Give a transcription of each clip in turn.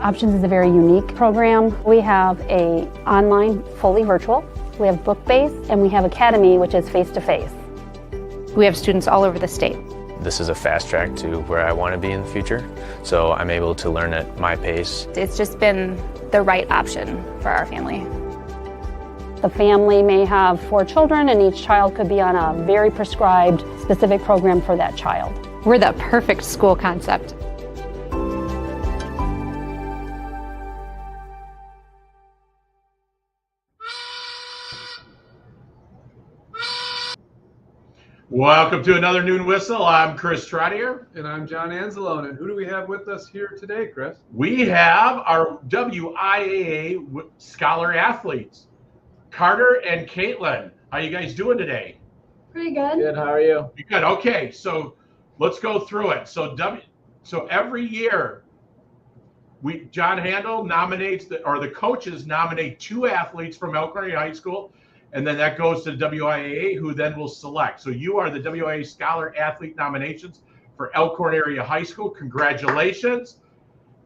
Options is a very unique program. We have a online, fully virtual. We have book-based, and we have academy, which is face-to-face. We have students all over the state. This is a fast track to where I want to be in the future, so I'm able to learn at my pace. It's just been the right option for our family. The family may have 4 children, and each child could be on a very prescribed, specific program for that child. We're the perfect school concept. Welcome to another Noon Whistle. I'm Chris Trottier. And I'm John Anzalone. And who do we have with us here today, Chris? We have our WIAA Scholar Athletes, Carter and Caitlin. How you guys doing today? Pretty good. Good. How are you? Good. Okay, so let's go through it. So every year, John Handel nominates, the coaches nominate 2 athletes from Elkhorn Area High School, and then that goes to the WIAA, who then will select. So you are the WIAA Scholar Athlete nominations for Elkhorn Area High School. Congratulations.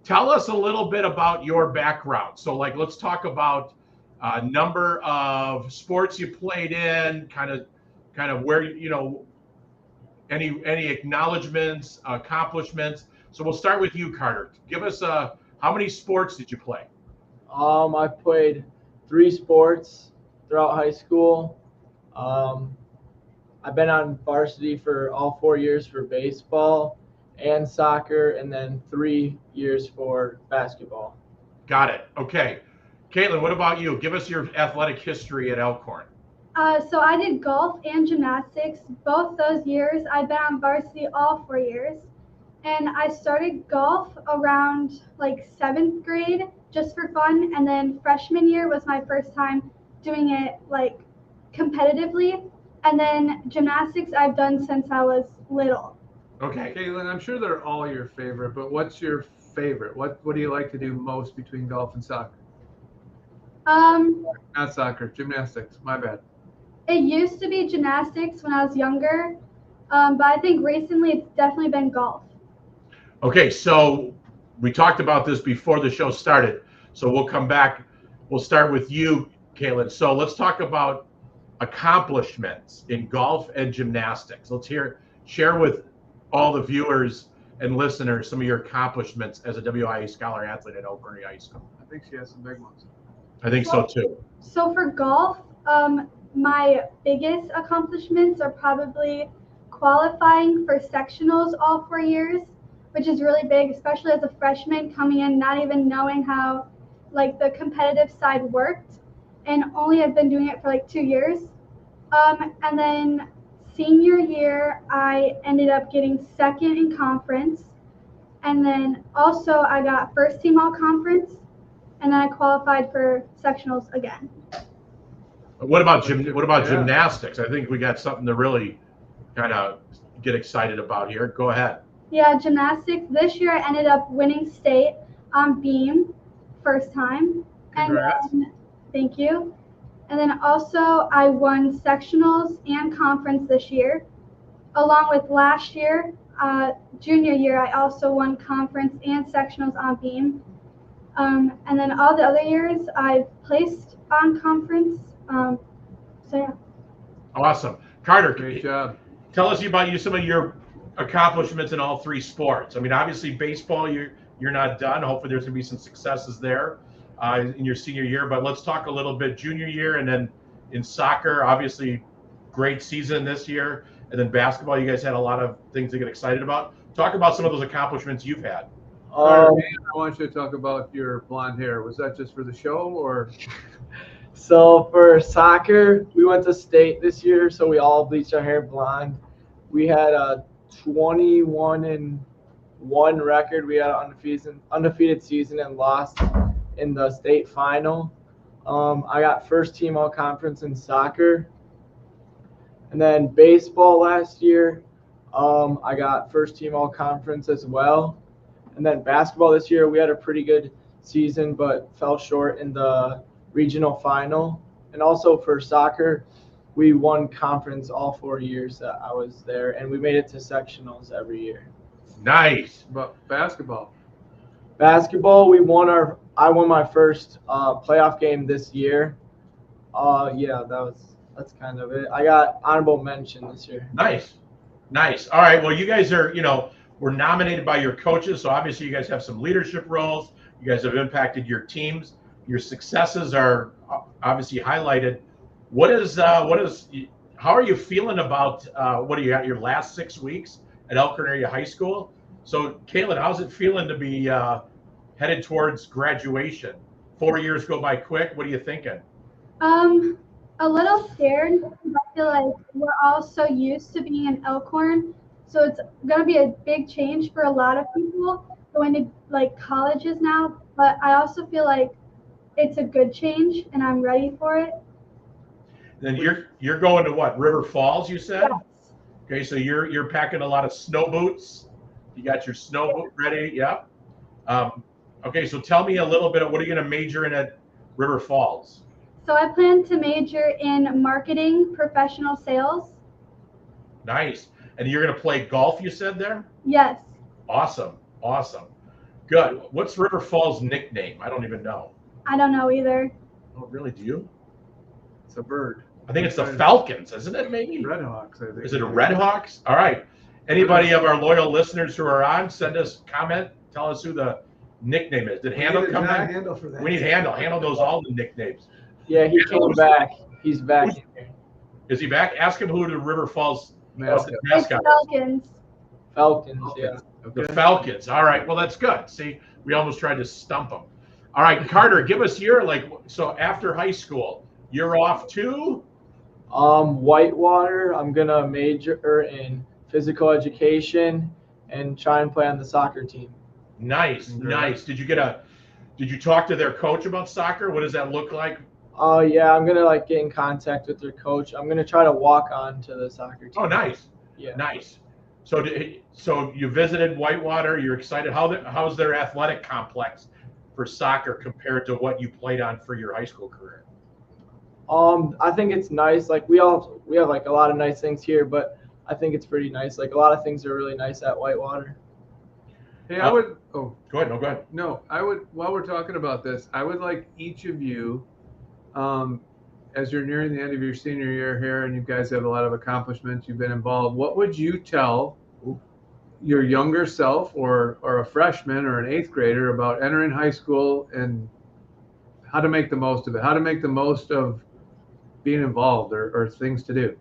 Tell us a little bit about your background. So let's talk about number of sports you played in, kind of where, any acknowledgments, accomplishments. So we'll start with you, Carter. Give us how many sports did you play? I played 3 sports throughout high school. I've been on varsity for all 4 years for baseball and soccer, and then 3 years for basketball. Got it. Okay. Caitlin, what about you? Give us your athletic history at Elkhorn. So I did golf and gymnastics. Both those years, I've been on varsity all 4 years. And I started golf around 7th grade just for fun. And then freshman year was my first time doing it competitively. And then gymnastics I've done since I was little. Okay. Caitlin, I'm sure they're all your favorite, but what's your favorite? What do you like to do most between golf and soccer? Not soccer, gymnastics. My bad. It used to be gymnastics when I was younger, but I think recently it's definitely been golf. Okay, so we talked about this before the show started, so we'll come back. We'll start with you, Caitlin. So let's talk about accomplishments in golf and gymnastics. Let's share with all the viewers and listeners some of your accomplishments as a WIAA Scholar Athlete at Elkhorn Area High School. I think she has some big ones. I think so too. So for golf, my biggest accomplishments are probably qualifying for sectionals all 4 years, which is really big, especially as a freshman coming in, not even knowing how the competitive side worked, and only have been doing it for 2 years. And then senior year, I ended up getting 2nd in conference, and then also I got 1st team all conference, and then I qualified for sectionals again. What about gymnastics? I think we got something to really kind of get excited about here. Go ahead. Yeah, gymnastics. This year I ended up winning state on beam, first time. Congrats. And then, thank you. And then also I won sectionals and conference this year. Along with last year, junior year, I also won conference and sectionals on beam. And then all the other years I've placed on conference. So yeah. Awesome. Carter, Great job. Tell us about some of your accomplishments in all 3 sports. I mean, obviously baseball, you're not done. Hopefully there's going to be some successes there in your senior year. But let's talk a little bit junior year, and then in soccer, obviously great season this year. And then basketball, you guys had a lot of things to get excited about. Talk about some of those accomplishments you've had. I want you to talk about your blonde hair. Was that just for the show, or? So for soccer, we went to state this year, so we all bleached our hair blonde. We had a 21-1 record. We had an undefeated season and lost in the state final. I got 1st team all conference in soccer. And then baseball last year, I got 1st team all conference as well. And then basketball this year, we had a pretty good season, but fell short in the regional final. And also for soccer, we won conference all 4 years that I was there, and we made it to sectionals every year. Nice. But basketball. Basketball, I won my first playoff game this year. Yeah, that's kind of it. I got honorable mention this year. Nice. All right. Well, you guys are, were nominated by your coaches, so obviously you guys have some leadership roles. You guys have impacted your teams. Your successes are obviously highlighted. How are you feeling about what do you got, your last 6 weeks at Elkhorn Area High School? So, Caitlin, how's it feeling to be headed towards graduation? 4 years go by quick. What are you thinking? A little scared. I feel like we're all so used to being in Elkhorn, so it's gonna be a big change for a lot of people going to like colleges now. But I also feel like it's a good change, and I'm ready for it. Then you're going to what? River Falls, you said? Yes. Okay, so you're packing a lot of snow boots. You got your snow boot ready. Yep. Okay, so tell me a little bit of what are you going to major in at River Falls? So I plan to major in marketing, professional sales. Nice. And you're going to play golf, you said there? Yes. Awesome. Good. What's River Falls' nickname? I don't even know. I don't know either. Oh, really? Do you? It's a bird. I think it's the Falcons, isn't it? Maybe. Red Hawks, I think. Is it a Red Hawks? All right. Anybody of our loyal listeners who are on, send us a comment. Tell us who the nickname is. Did Handel come back? Handle for that. We need Handel. Handel knows all the nicknames. Yeah, he came back. He's back. Is he back? Ask him who the River Falls Mascot. It's mascot is. Falcons. Falcons, yeah. The Falcons. All right. Well, that's good. See, we almost tried to stump them. All right, Carter, give us your so after high school, you're off to Whitewater. I'm gonna major in physical education and try and play on the soccer team. Nice. Did you talk to their coach about soccer? What does that look like? Yeah, I'm gonna get in contact with their coach. I'm gonna try to walk on to the soccer team. Oh, nice. Yeah. Nice. So you visited Whitewater. You're excited. How's their athletic complex for soccer compared to what you played on for your high school career? I think it's nice. We have a lot of nice things here, but I think it's pretty nice. A lot of things are really nice at Whitewater. Hey, I would. Oh, Go ahead. No, go ahead. no, I would. While we're talking about this, I would like each of you, as you're nearing the end of your senior year here, and you guys have a lot of accomplishments. You've been involved. What would you tell your younger self, or a freshman or an 8th grader, about entering high school and how to make the most of it? How to make the most of being involved or things to do?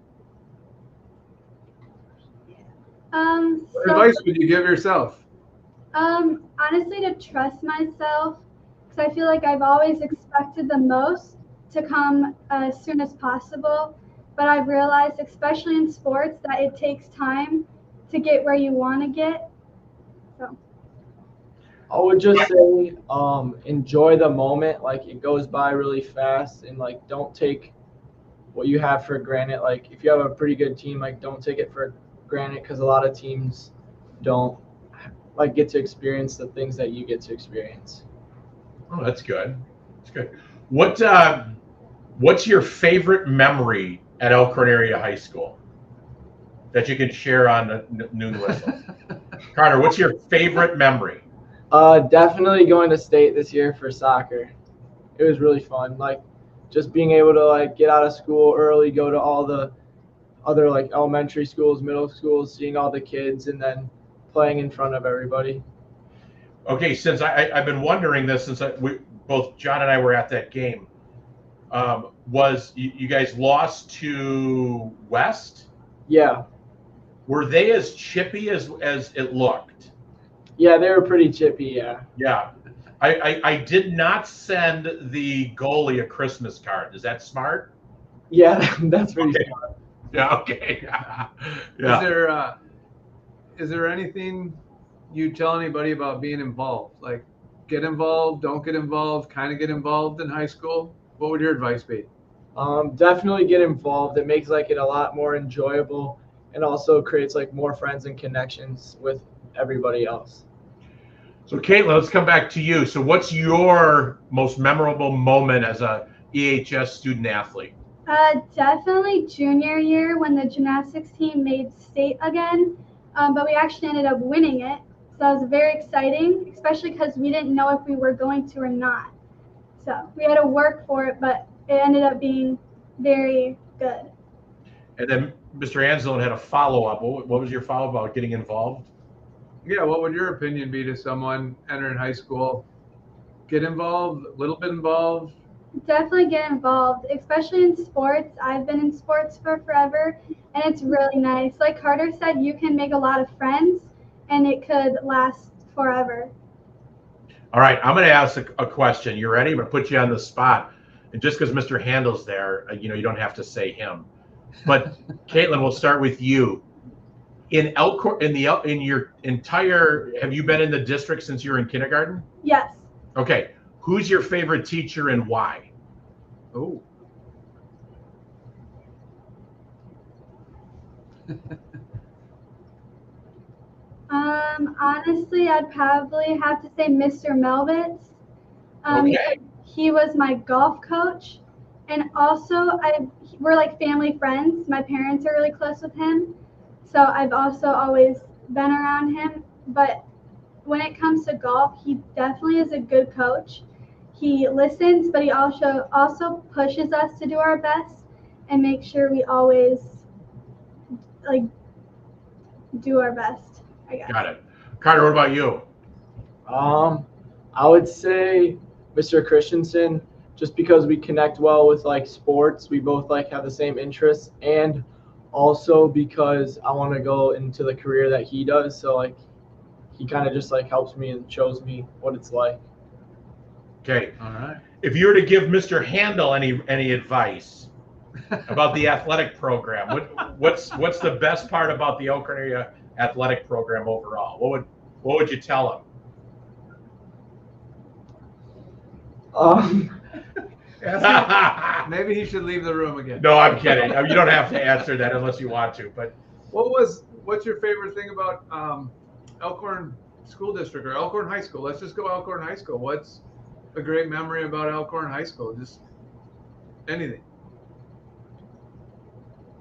What advice would you give yourself? Honestly, to trust myself, because I feel like I've always expected the most to come as soon as possible, but I've realized, especially in sports, that it takes time to get where you want to get. So I would just say enjoy the moment. It goes by really fast, and don't take what you have for granted. If you have a pretty good team, don't take it for granted, because a lot of teams don't get to experience the things that you get to experience. Oh, that's good. That's good. What's your favorite memory at Elkhorn Area High School that you can share on the Noon Whistle? Carter, what's your favorite memory? Definitely going to state this year for soccer. It was really fun. Just being able to get out of school early, go to all the other elementary schools, middle schools, seeing all the kids, and then playing in front of everybody. Okay, since I've been wondering this since both John and I were at that game, was you guys lost to West? Yeah. Were they as chippy as it looked? Yeah, they were pretty chippy, yeah. Yeah. I did not send the goalie a Christmas card. Is that smart? Yeah, that's pretty smart. Yeah, okay. Yeah. Is there anything you tell anybody about being involved? Get involved, don't get involved, kind of get involved in high school? What would your advice be? Definitely get involved. It makes it a lot more enjoyable, and also creates more friends and connections with everybody else. So Caitlin, let's come back to you. So what's your most memorable moment as a EHS student athlete? Definitely junior year when the gymnastics team made state again, but we actually ended up winning it. So it was very exciting, especially because we didn't know if we were going to or not. So we had to work for it, but it ended up being very good. And then Mr. Anselin had a follow-up. What was your follow-up about getting involved? Yeah, what would your opinion be to someone entering high school? Get involved, a little bit involved? Definitely get involved, especially in sports. I've been in sports for forever, and it's really nice. Like Carter said, you can make a lot of friends, and it could last forever. All right, I'm going to ask a question. You ready? I'm going to put you on the spot. And just because Mr. Handel's there, you don't have to say him. But Caitlin, we'll start with you. In Elkhorn, in your entire, have you been in the district since you were in kindergarten? Yes. Okay. Who's your favorite teacher and why? Oh. Honestly, I'd probably have to say Mr. Melvitz. Okay. He was my golf coach, and also we're like family friends. My parents are really close with him, so I've also always been around him. But when it comes to golf, he definitely is a good coach. He listens, but he also pushes us to do our best and make sure we always like do our best, I guess. Got it. Carter, what about you? I would say Mr. Christensen, just because we connect well with like sports. We both like have the same interests, and also because I want to go into the career that he does. So like he kind of just like helps me and shows me what it's like. Okay. All right. If you were to give Mr. Handel any advice about the athletic program, what's the best part about the Elkhorn Area athletic program overall? What would you tell him? Maybe he should leave the room again. No, I'm kidding. You don't have to answer that unless you want to. But what's your favorite thing about Elkhorn School District or Elkhorn High School? Let's just go Elkhorn High School. What's a great memory about Elkhorn High School? Just anything.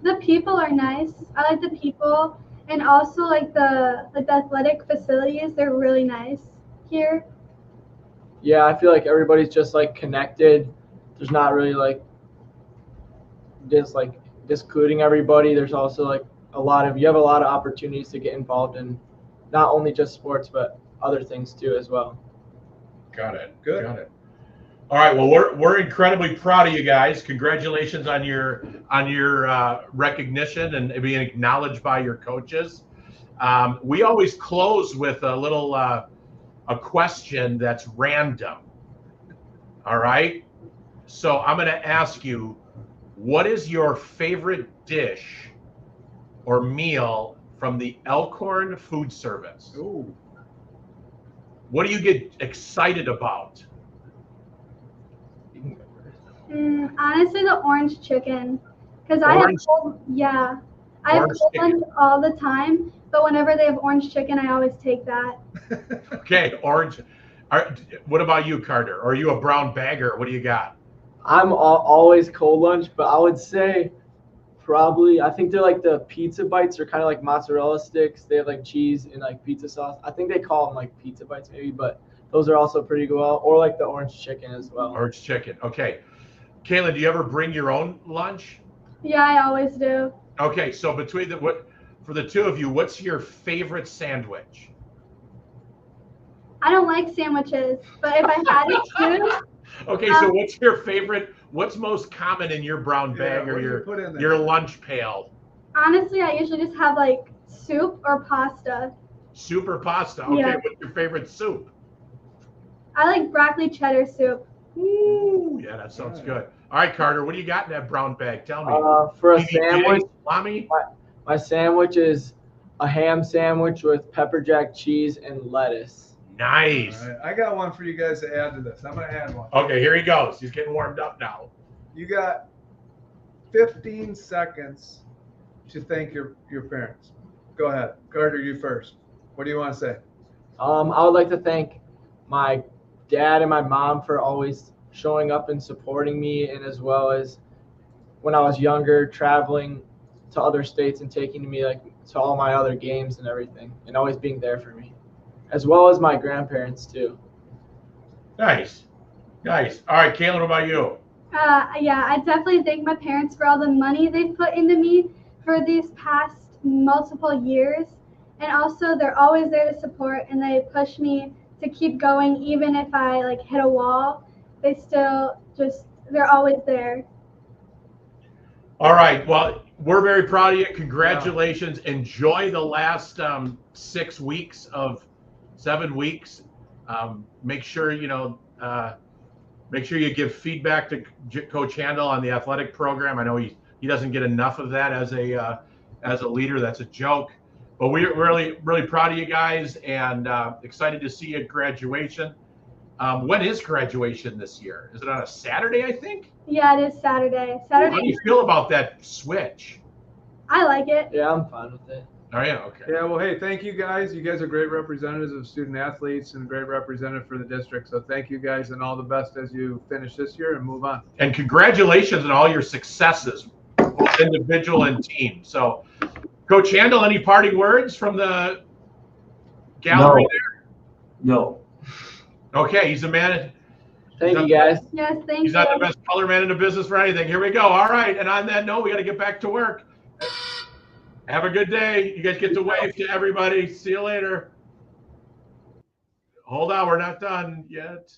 The people are nice. I like the people, and also like the athletic facilities. They're really nice here. Yeah, I feel like everybody's just like connected. There's not really like discluding everybody. There's also like you have a lot of opportunities to get involved in not only just sports but other things too as well. Got it. Good. Got it. All right. Well, we're incredibly proud of you guys. Congratulations on your recognition and being acknowledged by your coaches. We always close with a little a question that's random. All right. So I'm going to ask you, what is your favorite dish or meal from the Elkhorn Food Service? Ooh. What do you get excited about? Honestly, the orange chicken, because I have cold lunch all the time. But whenever they have orange chicken, I always take that. Okay, orange. What about you, Carter? Are you a brown bagger? What do you got? I'm always cold lunch, but I would say probably, I think they're like the pizza bites. They're kind of like mozzarella sticks. They have like cheese and like pizza sauce. I think they call them like pizza bites maybe, but those are also pretty good. Or like the orange chicken as well. Orange chicken. Okay. Kayla, do you ever bring your own lunch? Yeah, I always do. Okay, so for the two of you, what's your favorite sandwich? I don't like sandwiches, but if I had to choose. Okay, so what's your favorite? What's most common in your brown bag or your lunch pail? Honestly, I usually just have like soup or pasta. Soup or pasta? Okay, Yeah. What's your favorite soup? I like broccoli cheddar soup. Ooh, yeah, that sounds good. All right, Carter, what do you got in that brown bag?Ell me. For a PBJ, sandwich, salami? my sandwich is a ham sandwich with pepper jack cheese and lettuce. Nice. All right, I got one for you guys to add to this. I'm going to add one. Okay, here he goes. He's getting warmed up now. You got 15 seconds to thank your parents. Go ahead. Carter, you first. What do you want to say? I would like to thank my dad and my mom for always showing up and supporting me, and as well as when I was younger, traveling to other states and taking me like to all my other games and everything, and always being there for me. as well as my grandparents too. Nice. Nice. All right, Caitlin, what about you? Yeah, I definitely thank my parents for all the money they've put into me for these past multiple years. And also, they're always there to support, and they push me to keep going, even if I like hit a wall. They still they're always there. All right. Well, we're very proud of you. Congratulations. Enjoy the last 6 weeks of 7 weeks. Make sure make sure you give feedback to Coach Handel on the athletic program. I know he doesn't get enough of that as a leader. That's a joke. But we're really proud of you guys and excited to see you at graduation. When is graduation this year? Is it on a Saturday, I think? Yeah, it is Saturday. How do you feel about that switch? I like it. Yeah, I'm fine with it. Oh, yeah, okay. Yeah, well, hey, thank you guys. You guys are great representatives of student athletes and great representative for the district. So thank you guys and all the best as you finish this year and move on. And congratulations on all your successes, both individual and team. So, Coach Handel, any parting words from the gallery there? No. Okay, he's a man. Thank you guys. Yes, thank He's you. not the best color man in the business for anything. Here we go. All right, and on that note, we got to get back to work. Have a good day. You guys get to wave to everybody. See you later. Hold on, we're not done yet.